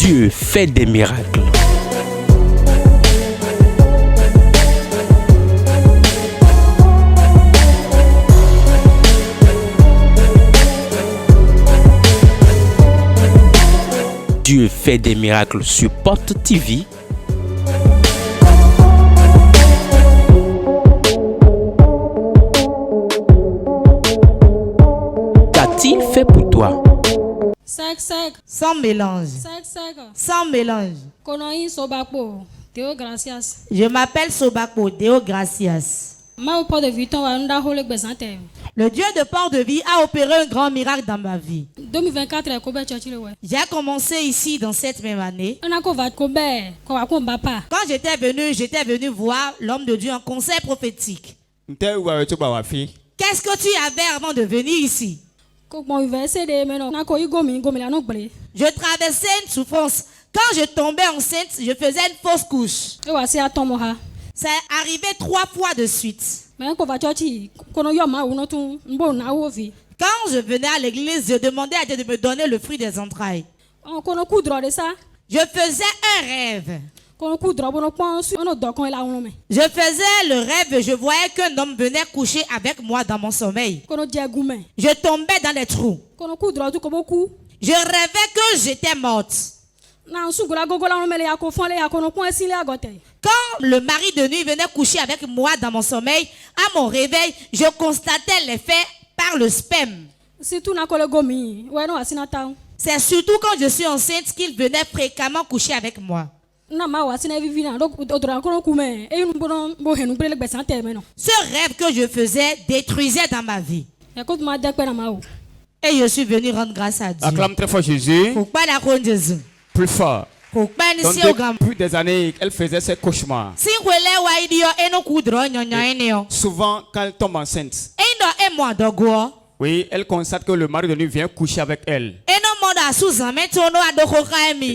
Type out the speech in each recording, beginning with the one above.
Dieu fait des miracles. Dieu fait des miracles sur Porte TV. Qu'a-t-il fait pour toi? Sec. Sans mélange. Sec. Sans mélange. Konoï Sobakpo. Théo Gracias. Je m'appelle Sobakpo Deo Gracias. Ma Port de Vuitton wa nda hole gbezante. Le Dieu de Port-de-Vie a opéré un grand miracle dans ma vie. 2024 ko be church le we. J'ai commencé ici dans cette même année. Ona ko va ko be ko wa ko mbapa. Quand j'étais venu voir l'homme de Dieu en conseil prophétique. Qu'est-ce que tu avais avant de venir ici? Ko bon verset de meno na ko igomi la no gbele. Je traversais une souffrance. Quand je tombais enceinte, je faisais une fausse couche. E wa se atomo ha. Ça est arrivé 3 fois de suite. Mais ko va church kono yo ma uno tun mbo na wo vi. Quand je venais à l'église, je demandais à Dieu de me donner le fruit des entrailles. On kono ku dro de ça. Je faisais un rêve. Kono ku dro bono pon su ono dokon la uno me. Je faisais le rêve et je voyais qu'un homme venait coucher avec moi dans mon sommeil. Kono diegume. Je tombais dans les trous. Kono ku dro tu ko boku. Je rêvais que j'étais morte. Na nsugura gogola uno mele ya ko fon le ya kono pon esi le agote. Quand le mari de nuit venait coucher avec moi dans mon sommeil, à mon réveil, je constatais les faits par le sperme. C'est surtout quand je suis enceinte qu'il venait fréquemment coucher avec moi. Ce rêve que je faisais détruisait dans ma vie. Et je suis venu rendre grâce à Dieu. Acclame très fort Jésus. Plus fort. Donc depuis des années, elle faisait ses cauchemars. Souvent, quand elle tombe enceinte, oui, elle constate que le mari de nuit vient coucher avec elle.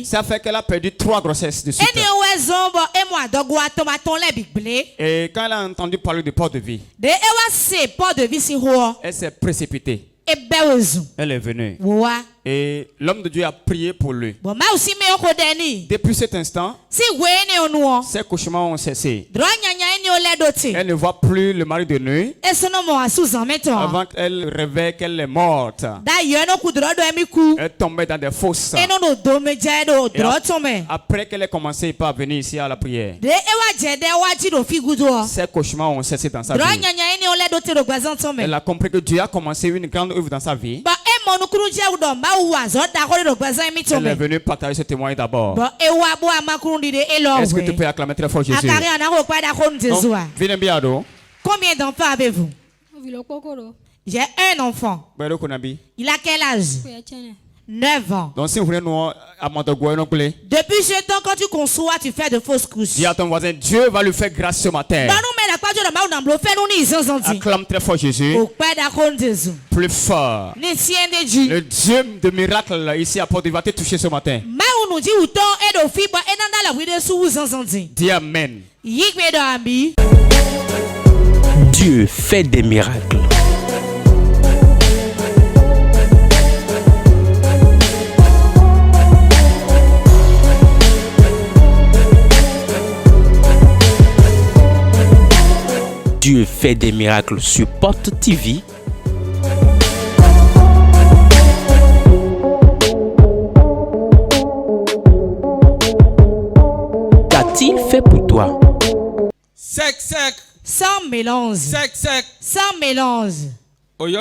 Ça fait qu'elle a perdu 3 grossesses de suite. Et quand elle a entendu parler de Port de Vie, elle s'est précipitée. Elle est venue. Et l'homme de Dieu a prié pour lui. Depuis cet instant, ses cauchemars ont cessé. Elle ne voit plus le mari de nuit. Avant qu'elle rêvait qu'elle est morte. Elle tombait dans des fosses. Après qu'elle ait commencé à venir ici à la prière, ses cauchemars ont cessé dans sa vie. Elle a compris que Dieu a commencé une grande œuvre dans sa vie. Elle est venue partager ce témoignage d'abord. Est-ce que tu peux acclamer très fort Jésus? Viens bien. Combien d'enfants avez-vous? J'ai un enfant. Il a quel âge? 9 ans. Donc si vous voulez nous depuis ce temps, quand tu conçois, tu fais de fausses couches. Dis à ton voisin, Dieu va lui faire grâce ce matin. Acclame très fort Jésus. Plus fort. Le Dieu de miracle ici à Port-de-Vie va te toucher ce matin. Dis Amen. Dieu fait des miracles. Dieu fait des miracles sur Porte TV. Qu'a-t-il fait pour toi? Sec. Sans mélange. Sec. Sans mélange. Je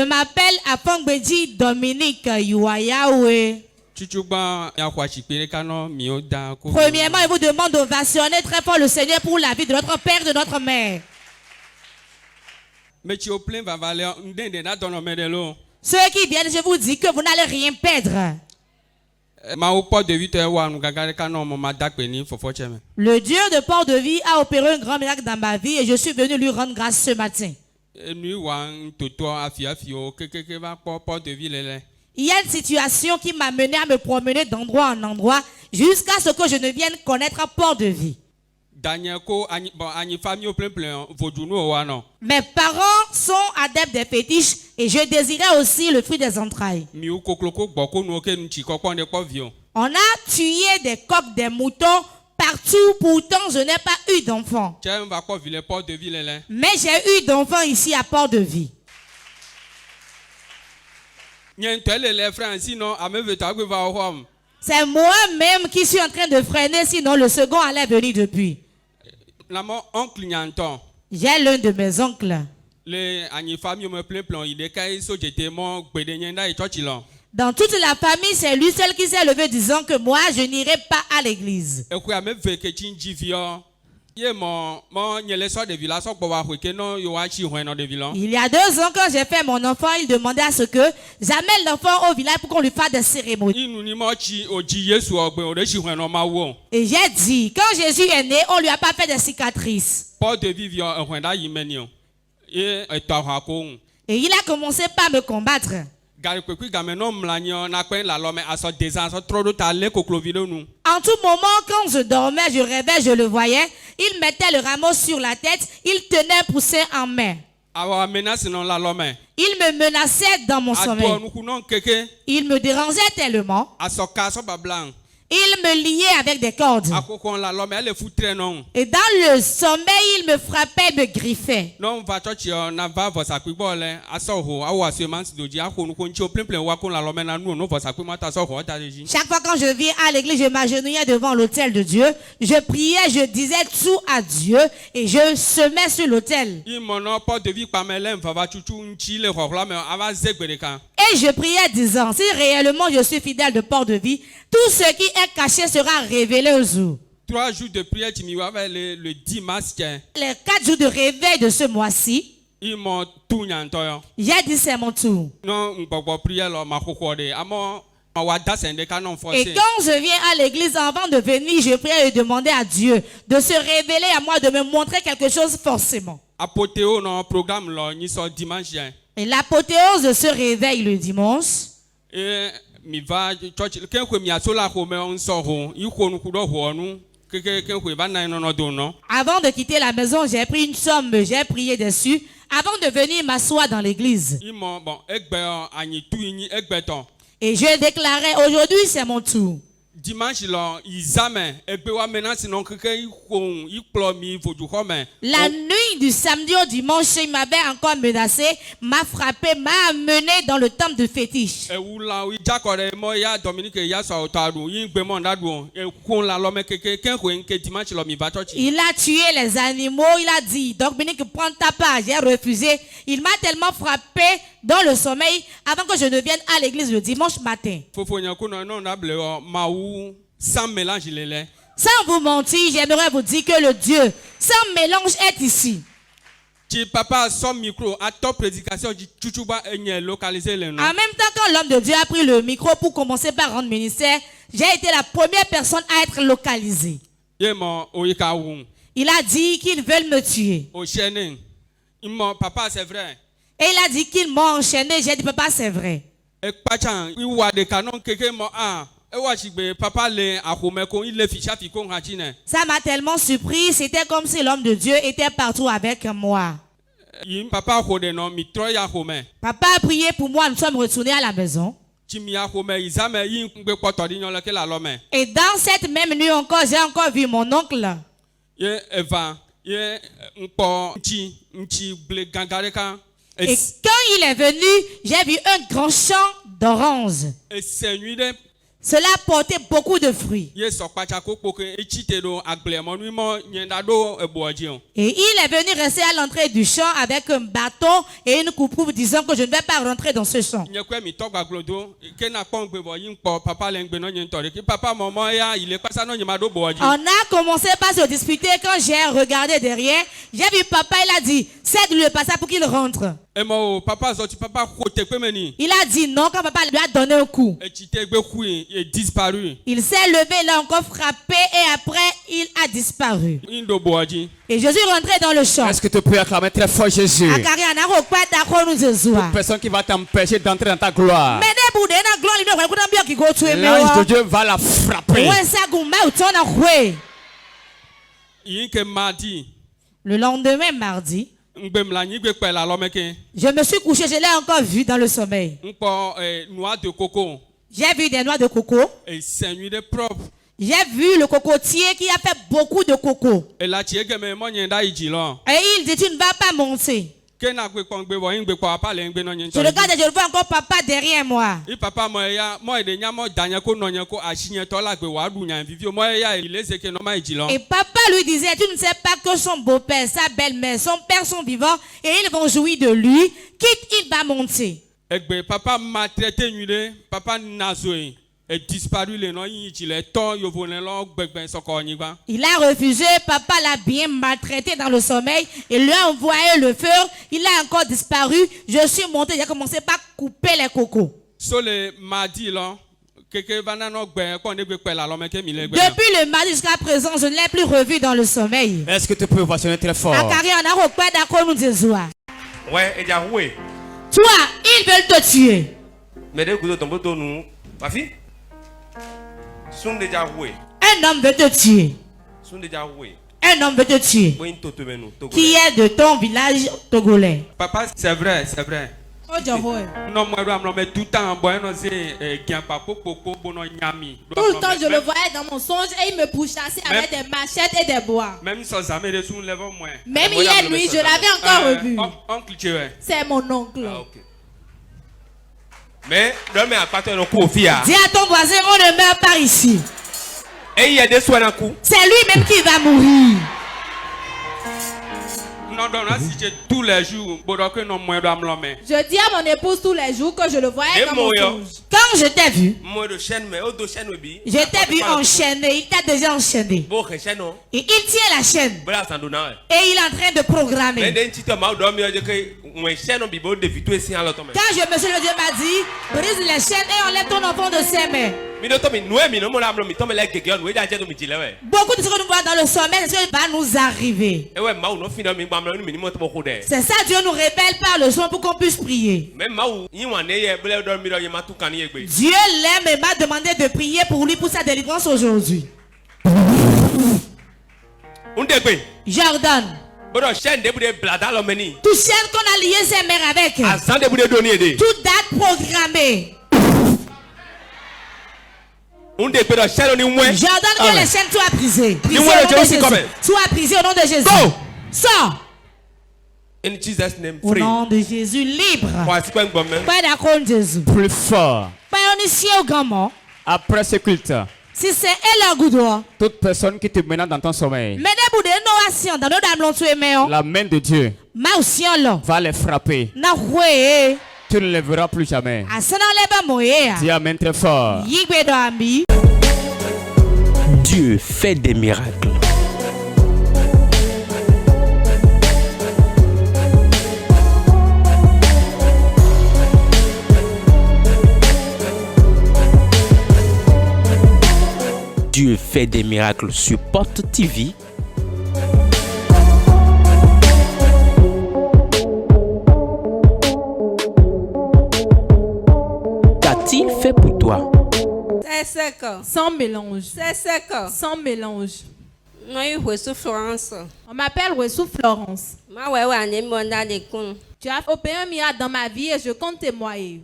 m'appelle Afangbeji Dominique Yuayawe. Premièrement, il vous demande d'ovationner très fort le Seigneur pour la vie de notre père et de notre mère. Ceux qui viennent, je vous dis que vous n'allez rien perdre. Le Dieu de Port-de-Vie a opéré un grand miracle dans ma vie et je suis venu lui rendre grâce ce matin. Il y a une situation qui m'a mené à me promener d'endroit en endroit jusqu'à ce que je ne vienne connaître Port-de-Vie. Mes parents sont adeptes des fétiches Et je désirais aussi le fruit des entrailles. On a tué des coqs, des moutons partout, pourtant je n'ai pas eu d'enfant. Mais j'ai eu d'enfants ici à Port-de-Vie. C'est moi-même qui suis en train de freiner, sinon le second allait venir depuis. J'ai l'un de mes oncles. Dans toute la famille, c'est lui seul qui s'est levé disant que moi, je n'irai pas à l'église. Il y a 2 ans, quand j'ai fait mon enfant, il demandait à ce que j'amène l'enfant au village pour qu'on lui fasse des cérémonies. Et j'ai dit, quand Jésus est né, on ne lui a pas fait de cicatrices. Et il a commencé par me combattre. En tout moment, quand je dormais, je rêvais, je le voyais. Il mettait le rameau sur la tête. Il tenait un poussin en main. Il me menaçait dans mon sommeil. Il me dérangeait tellement. Il me liait avec des cordes. Et dans le sommeil, il me frappait, me griffait. Chaque fois quand je viens à l'église, je m'agenouillais devant l'autel de Dieu. Je priais, je disais tout à Dieu et je semais sur l'autel. Et je priais disant, si réellement je suis fidèle de Port-de-Vie, tout ce qui est caché sera révélé au jour. 3 jours de prière, tu m'y vas le 10 mars. Les 4 jours de réveil de ce mois-ci, j'ai dit c'est mon tour. Et quand je viens à l'église, avant de venir, je prie et demander à Dieu de se révéler à moi, de me montrer quelque chose forcément. Et l'apothéose de ce réveil le dimanche, avant de quitter la maison, j'ai pris une somme, j'ai prié dessus avant de venir m'asseoir dans l'église. Et je déclarais, aujourd'hui c'est mon tour. Dimanche, la nuit du samedi au dimanche, il m'avait encore menacé, m'a frappé, m'a amené dans le temple de fétiche. Il a tué les animaux, il a dit, Dominique, prends ta part, j'ai refusé. Il m'a tellement frappé dans le sommeil avant que je ne vienne à l'église le dimanche matin. Sans vous mentir, j'aimerais vous dire que le Dieu sans mélange est ici. En même temps, quand l'homme de Dieu a pris le micro pour commencer par rendre ministère, j'ai été la première personne à être localisée. Il a dit qu'ils veulent me tuer. Papa, c'est vrai. Et il a dit qu'ils m'ont enchaîné. J'ai dit, papa, c'est vrai. Ça m'a tellement surpris. C'était comme si l'homme de Dieu était partout avec moi. Papa a prié pour moi. Nous sommes retournés à la maison. Et dans cette même nuit encore, j'ai encore vu mon oncle. Et quand il est venu, j'ai vu un grand champ d'oranges. Cela portait beaucoup de fruits. Et il est venu rester à l'entrée du champ avec un bâton et une coupe disant que je ne vais pas rentrer dans ce champ. On a commencé par se disputer. Quand j'ai regardé derrière, j'ai vu papa, il a dit, cède-lui le passage pour qu'il rentre. Il a dit non quand papa lui a donné un coup. Il s'est levé, il a encore frappé et après il a disparu. Et je suis rentré dans le champ. Est-ce que tu peux acclamer très fort Jésus? Toute personne qui va t'empêcher d'entrer dans ta gloire, l'ange de Dieu va la frapper. Le lendemain, mardi, Je me suis couché, je l'ai encore vu dans le sommeil. J'ai vu des noix de coco. J'ai vu le cocotier qui a fait beaucoup de coco. Et il dit, tu ne vas pas monter. Je regarde et je vois encore papa derrière moi. Et papa lui disait, tu ne sais pas que son beau-père, sa belle-mère, son père sont vivants et ils vont jouir de lui. Quitte, il va monter. Papa m'a traité, papa n'a joué. Il a refusé, papa l'a bien maltraité dans le sommeil. Il lui a envoyé le feu. Il a encore disparu. Je suis monté, j'ai commencé par couper les cocos. Depuis le mardi jusqu'à présent, je ne l'ai plus revu dans le sommeil. Est-ce que tu peux ovationner très fort? Ouais, et toi, ils veulent te tuer. Un homme veut te tuer. Un homme veut te tuer. Qui est de ton village togolais? Papa, c'est vrai, c'est vrai. Non, moi, tout le temps, je le voyais dans mon songe et il me pourchassait avec des machettes et des bois. Même hier nuit, je l'avais encore revu. C'est mon oncle. Ah, okay. Mais dis à ton voisin, on ne meurt pas ici. Et il y a des soins en coup. C'est lui-même qui va mourir. Tous les jours, je dis à mon épouse tous les jours que je le voyais dans mon songe. Quand je t'ai vu, je t'ai vu enchaîné, il t'a déjà enchaîné. Et il tient la chaîne. Et il est en train de programmer. Quand je me suis levé, Dieu m'a dit, brise les chaînes et enlève ton enfant de ses mains. Beaucoup de ce que nous voyons dans le sommeil, c'est ce qui va nous arriver. C'est ça, Dieu nous révèle par le son pour qu'on puisse prier. Dieu l'aime et m'a demandé de prier pour lui pour sa délivrance aujourd'hui. Jordan. Toute chaîne qu'on a lié ses mères avec. Toute date programmée. Jordan, que les chaînes soient brisées. Sois brisé au nom de Jésus. Sors. In Jesus' name, au nom de Jésus, libre. Plus fort. Après ce culte, si c'est elle toute personne qui te menace dans ton sommeil, la main de Dieu va les frapper. Tu ne les verras plus jamais. Dis amen très fort. Dieu fait des miracles. Dieu fait des miracles sur Porte TV. Qu'a-t-il fait pour toi? C'est sec. Sans mélange. C'est sec. Sans mélange. On m'appelle Wessou Florence. Tu as opéré un miracle dans ma vie et je compte témoigner.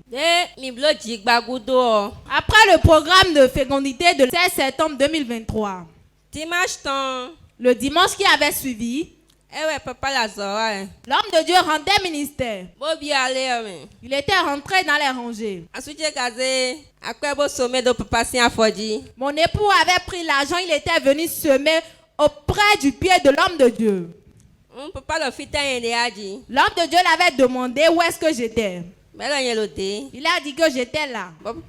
Après le programme de fécondité de 16 septembre 2023, le dimanche qui avait suivi, l'homme de Dieu rendait ministère. Il était rentré dans les rangées. Mon époux avait pris l'argent, il était venu semer auprès du pied de l'homme de Dieu. L'homme de Dieu l'avait demandé où est-ce que j'étais. Il a dit que j'étais là. L'homme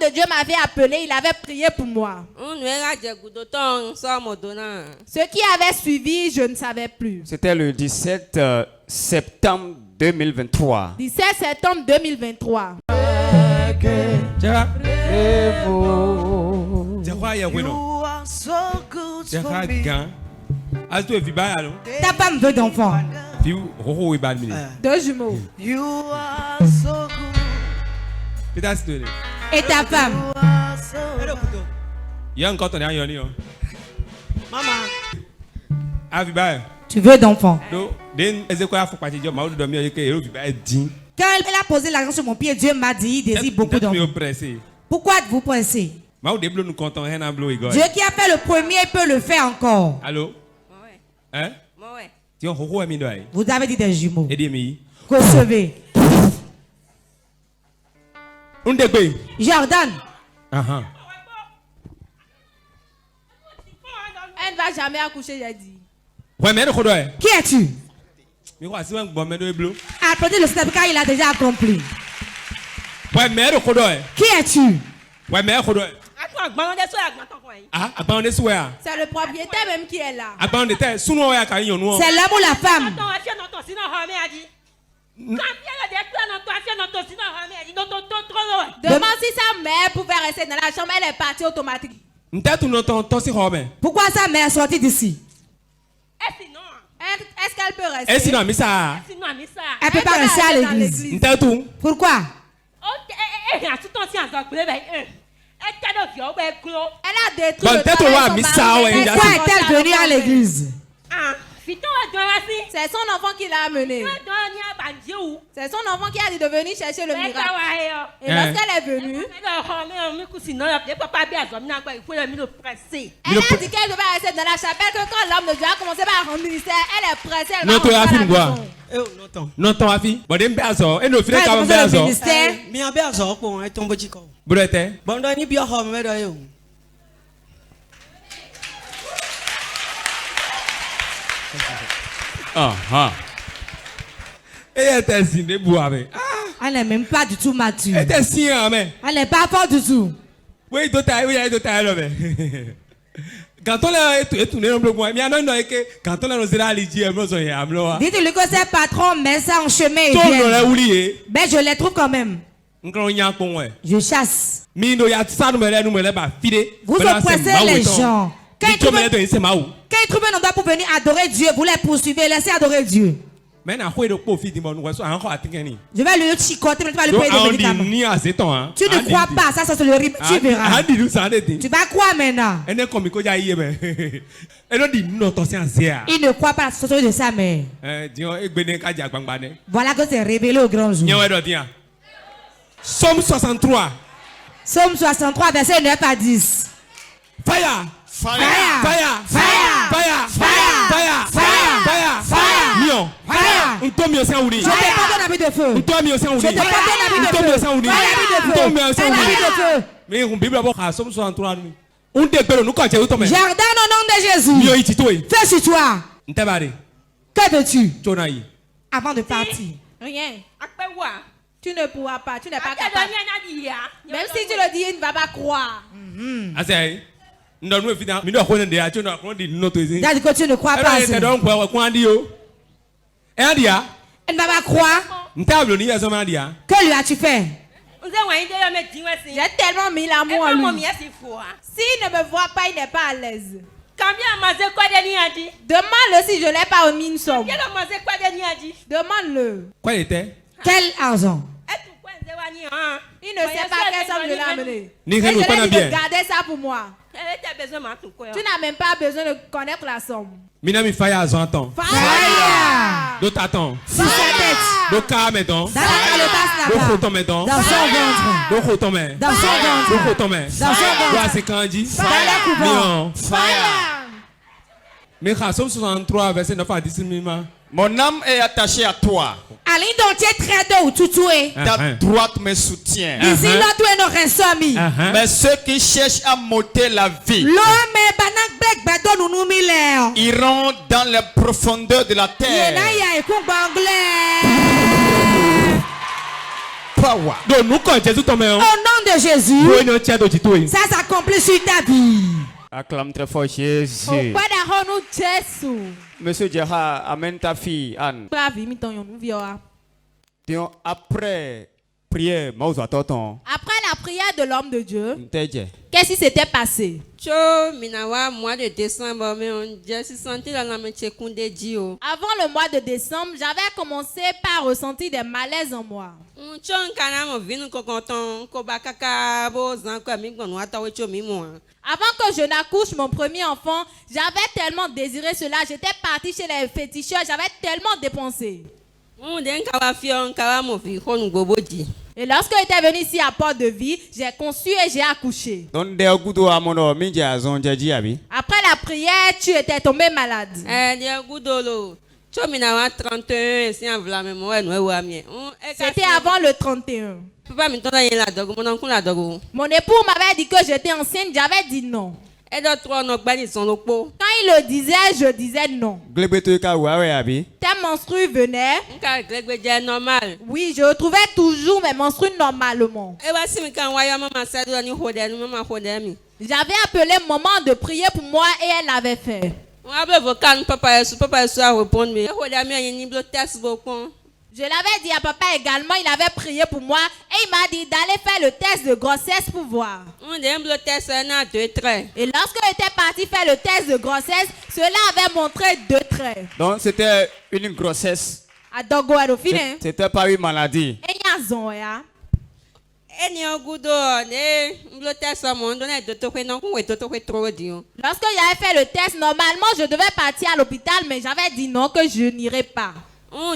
de Dieu m'avait appelé, il avait prié pour moi. Ce qui avait suivi, je ne savais plus. C'était le 17 septembre 2023. 17 septembre 2023. Ta femme veut d'enfant. 2 jumeaux. Et ta femme. Maman. Tu veux d'enfant. Quand elle a posé l'argent sur mon pied, Dieu m'a dit, il désire beaucoup d'enfants. Pourquoi êtes-vous pressé? Dieu qui a fait le premier peut le faire encore. Allô? Hein? Vous avez dit des jumeaux. Recevez. Jordan. Elle ne va jamais accoucher, j'ai dit. Qui es-tu? Applaudis le Seigneur car il a déjà accompli. Qui es-tu? C'est le propriétaire même qui est là. C'est l'homme ou la femme? Demande si sa mère pouvait rester dans la chambre, elle est partie automatiquement. Pourquoi sa mère est sortie d'ici? Est-ce qu'elle peut rester? Elle ne peut pas rester à l'église. Pourquoi? Elle a détruit le travail de son mari. Pourquoi est-elle venue à l'église? C'est son enfant qui l'a amené. C'est son enfant qui a dit de venir chercher le miracle. Et lorsqu'elle est venue, elle a dit qu'elle devait rester dans la chapelle, que quand l'homme de Dieu a commencé par rendre ministère, elle est pressée, elle va rentrer à la maison. Non, ton avis. Bon, dem bezo. Et nous finissons comme bezo. Mi a bezo pour un tombeau chico. Brete. Bon, donc ni bien homme mais d'ailleurs. Et elle était signe boire. Elle n'est même pas du tout mature. Elle était signe mais. Elle n'est pas forte du tout. Oui, d'autres là mais. Quand on a tourné dans le bois, mais non que quand on a osé aller dire moi ça y amlo. Dites-lui que c'est patron mais ça en chemin et bien. Ben je les trouve quand même. Je chasse. Vous oppressez les gens. Quand ils trouvent un endroit pour venir adorer Dieu, vous les poursuivez, laissez adorer Dieu. Je vais le chicoter, mais tu vas lui payer des médicaments. Tu ne crois pas, ça c'est le rime, tu verras. Tu vas croire maintenant. Il ne croit pas à la sorcellerie de sa mère. Voilà que c'est révélé au grand jour. Somme 63. Somme 63, verset 9 à 10. Fire! Fire! Fire! Fire! Fire! Fire! Fire! Fire! Fire! Fire! Mion! Fire! Je te porte un habit de feu. Je te porte un habit de feu. Mais on Bible d'abord à Somme 63. Jardin au nom de Jésus. Fais sur toi. Que veux-tu? Avant de partir. Rien. Tu ne pourras pas, tu n'es pas capable. Même si tu le dis, il ne va pas croire. T'as dit que tu ne crois pas. Elle ne va pas croire. Que lui as-tu fait? J'ai tellement mis l'amour en lui. S'il ne me voit pas, il n'est pas à l'aise. Demande-le si je ne l'ai pas remis une somme. Demande-le. Quoi était? Quel argent? Il ne sait pas quelle somme je l'ai amené. Je lui ai dit de garder ça pour moi. Tu n'as même pas besoin de connaître la somme. Minami Fire à 100 ans. Fire! D'autres attends. Sous sa tête. D'autres cas mettons. Dans la calebasse là-bas. D'autres photos mettons. Dans son ventre. D'autres photos mettons. Dans son ventre. D'autres photos mettons. Dans son ventre. C'est quand dit. Dans les couvents. Fire! Mais Somme 63 verset 9 à 10. Mon âme est attachée à toi. Ali donc tu es très doux, toutoué. Ta droite me soutient. Ici là tu es nos ressomis. Mais ceux qui cherchent à m'ôter la vie iront dans les profondeurs de la terre. Au nom de Jésus, ça s'accomplit sur ta vie. Acclame très fort Jésus. Monsieur Djaha, amène ta fille Anne. Après Après prière, après la prière de l'homme de Dieu, qu'est-ce qui s'était passé? Avant le mois de décembre, j'avais commencé par ressentir des malaises en moi. Avant que je n'accouche mon premier enfant, j'avais tellement désiré cela. J'étais partie chez les féticheurs, j'avais tellement dépensé. Et lorsque j'étais venu ici à Port de Vie, j'ai conçu et j'ai accouché. Après la prière, tu étais tombé malade. C'était avant le 31. Mon époux m'avait dit que j'étais enceinte, j'avais dit non. Quand il le disait, je disais non. Tes menstrues venaient. Oui, je retrouvais toujours mes menstrues normalement. J'avais appelé maman de prier pour moi et elle l'avait fait. Je l'avais dit à papa également, il avait prié pour moi et il m'a dit d'aller faire le test de grossesse pour voir. Et lorsque j'étais parti faire le test de grossesse, cela avait montré 2 traits. Donc c'était une grossesse. C'était pas une maladie. Lorsque j'avais fait le test, normalement je devais partir à l'hôpital, mais j'avais dit non, que je n'irais pas. À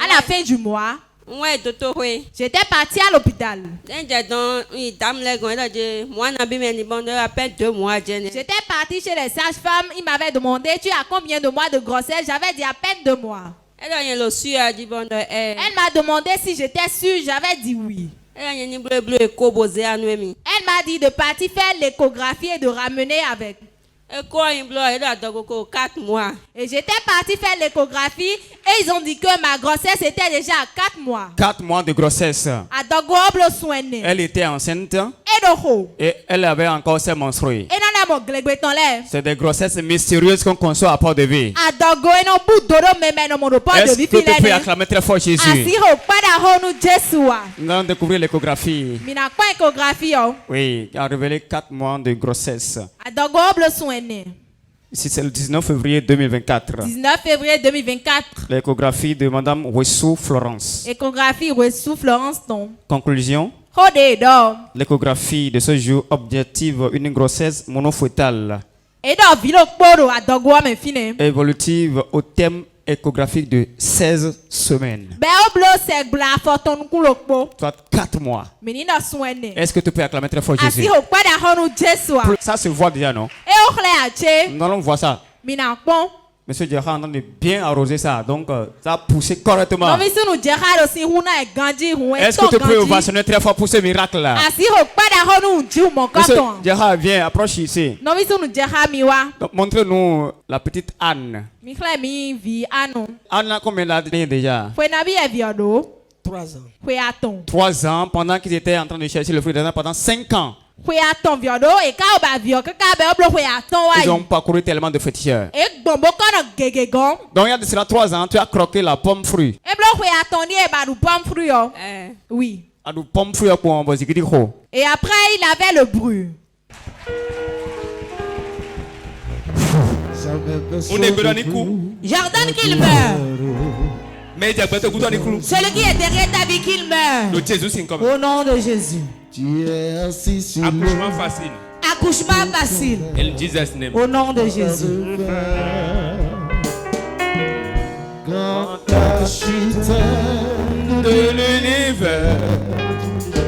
la fin du mois, j'étais partie à l'hôpital. J'étais partie chez les sages-femmes. Ils m'avaient demandé, tu as combien de mois de grossesse? J'avais dit à peine 2 mois. Elle m'a demandé si j'étais sûre. J'avais dit oui. Elle m'a dit de partir faire l'échographie et de ramener avec. Et j'étais partie faire l'échographie et ils ont dit que ma grossesse était déjà à 4 mois. 4 mois de grossesse. Elle était enceinte et elle avait encore ses menstrues. C'est des grossesses mystérieuses qu'on conçoit à Port de Vie. Est-ce que tu peux acclamer très fort Jésus? Nous allons découvrir l'échographie. Oui, il a révélé 4 mois de grossesse. Ici, c'est le 19 février 2024. 19 février 2024. L'échographie de Madame Wessou Florence. Échographie Wessou Florence, non. Conclusion. L'échographie de ce jour objective une grossesse monofœtale. Évolutive au thème échographique de 16 semaines. Soit 4 mois. Est-ce que tu peux acclamer très fort Jésus? Ça se voit déjà, non? Nous allons voir ça. Monsieur Gerard est en train de bien arroser ça, donc ça a poussé correctement. Est-ce que tu peux ovationner très fort pour ce miracle là? Monsieur Gerard, viens, approche ici. Donc, montre-nous la petite Anne. Anne a combien d'années déjà? 3 ans. 3 ans, pendant qu'ils étaient en train de chercher le fruit des pendant 5 ans. Ils ont parcouru tellement de féticheurs. Donc il y a de cela 3 ans, tu as croqué la pomme fruit. Oui. Et après il avait le bruit. J'ordonne qu'il meure. Celui qui est derrière ta vie qu'il meure. Au nom de Jésus. Accouchement facile. Accouchement facile. In Jesus' name. Au nom de Jésus. Quand la chute de l'univers,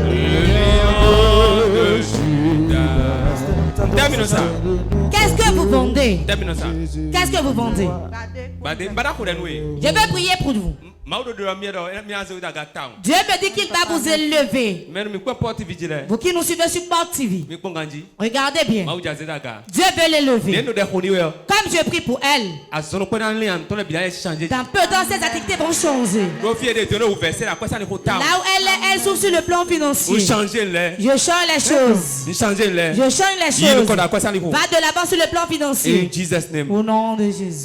le lion de Judas. Qu'est-ce que vous vendez? Qu'est-ce que vous vendez? Je vais prier pour vous. Dieu me dit qu'il va vous élever. Vous qui nous suivez sur Port TV, regardez bien. Dieu veut l'élever. Comme je prie pour elle, dans peu de temps, ces activités vont changer. Là où elle souffre sur le plan financier, je change les choses. Je change les choses. Va de l'avant sur le plan financier. Au nom de Jésus.